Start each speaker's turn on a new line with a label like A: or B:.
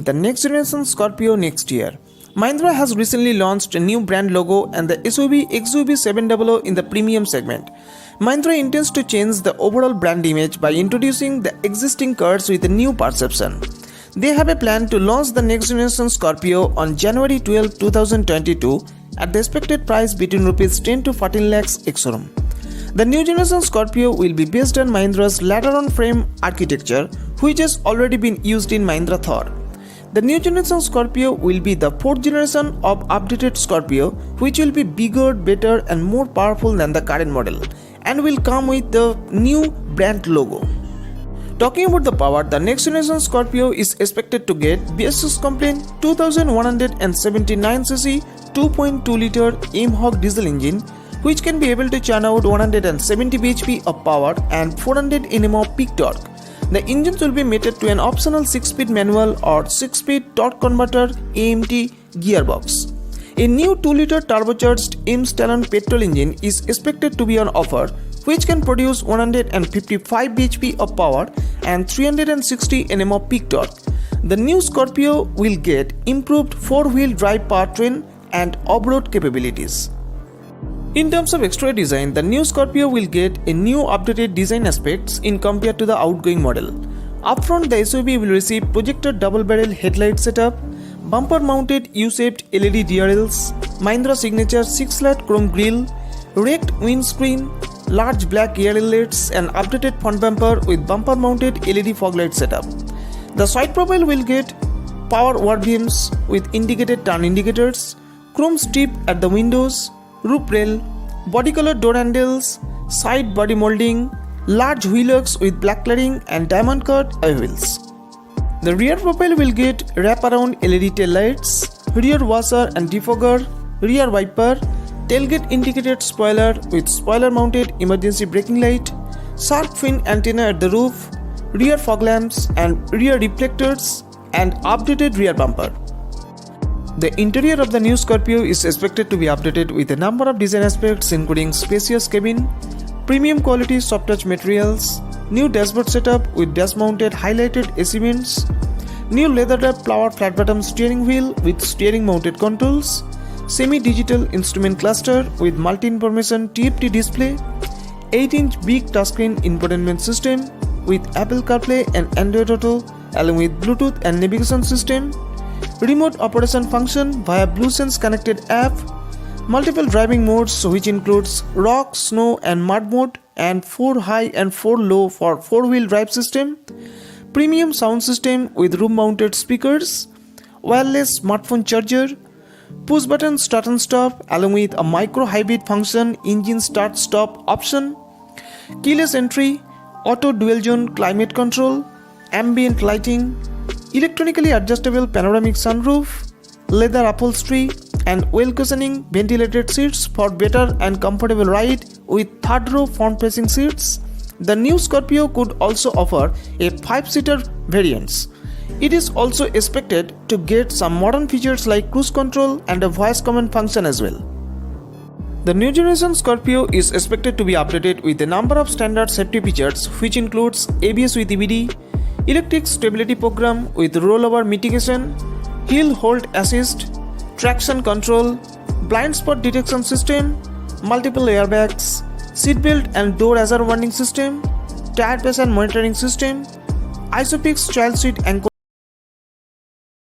A: the next generation Scorpio next year. Mahindra has recently launched a new brand logo and the SUV XUV 700 in the premium segment. Mahindra intends to change the overall brand image by introducing the existing cars with a new perception. They have a plan to launch the next generation Scorpio on January 12, 2022 at the expected price between Rs 10 to 14 lakhs ex-showroom. The new generation Scorpio will be based on Mahindra's ladder-on frame architecture, which has already been used in Mahindra Thar. The new generation Scorpio will be the fourth generation of updated Scorpio, which will be bigger, better and more powerful than the current model and will come with the new brand logo. Talking about the power, the next generation Scorpio is expected to get BS6 compliant 2179cc 2.2-liter M-Hog diesel engine, which can be able to churn out 170 bhp of power and 400 Nm of peak torque. The engines will be mated to an optional 6-speed manual or 6-speed torque converter AMT gearbox. A new 2-liter turbocharged M Stallion petrol engine is expected to be on offer, which can produce 155 bhp of power and 360 Nm of peak torque. The new Scorpio will get improved 4-wheel drive powertrain and off-road capabilities. In terms of exterior design, the new Scorpio will get a new updated design aspects in compared to the outgoing model. Up front, the SUV will receive projected double-barrel headlight setup, bumper-mounted U-shaped LED rear rails, Mahindra signature 6-slat chrome grille, raked windscreen, large black rear inlets and updated front bumper with bumper-mounted LED fog light setup. The side profile will get power beams with indicated turn indicators, chrome strip at the windows, roof rail, body color door handles, side body molding, large wheel hooks with black cladding and diamond cut alloy wheels. The rear profile will get wraparound LED tail lights, rear washer and defogger, rear wiper, tailgate indicated spoiler with spoiler mounted emergency braking light, shark fin antenna at the roof, rear fog lamps and rear reflectors and updated rear bumper. The interior of the new Scorpio is expected to be updated with a number of design aspects including spacious cabin, premium quality soft touch materials, new dashboard setup with dash mounted highlighted AC vents, new leather wrapped flower flat bottom steering wheel with steering mounted controls, semi-digital instrument cluster with multi-information TFT display, 8-inch big touchscreen infotainment system with Apple CarPlay and Android Auto along with Bluetooth and navigation system, remote operation function via BlueSense connected app, multiple driving modes which includes rock, snow and mud mode and 4 high and 4 low for 4-wheel drive system, premium sound system with room mounted speakers, wireless smartphone charger, push button start and stop along with a micro hybrid function engine start stop option, keyless entry, auto dual zone climate control, ambient lighting, electronically adjustable panoramic sunroof, leather upholstery and well cushioning ventilated seats for better and comfortable ride with third row front facing seats. The new Scorpio could also offer a 5-seater variants. It is also expected to get some modern features like cruise control and a voice command function as well. The new generation Scorpio is expected to be updated with a number of standard safety features which includes ABS with EBD, electric stability program with rollover mitigation, hill hold assist, traction control, blind spot detection system, multiple airbags, seatbelt and door hazard warning system, tire pressure monitoring system, ISOFIX child seat anchor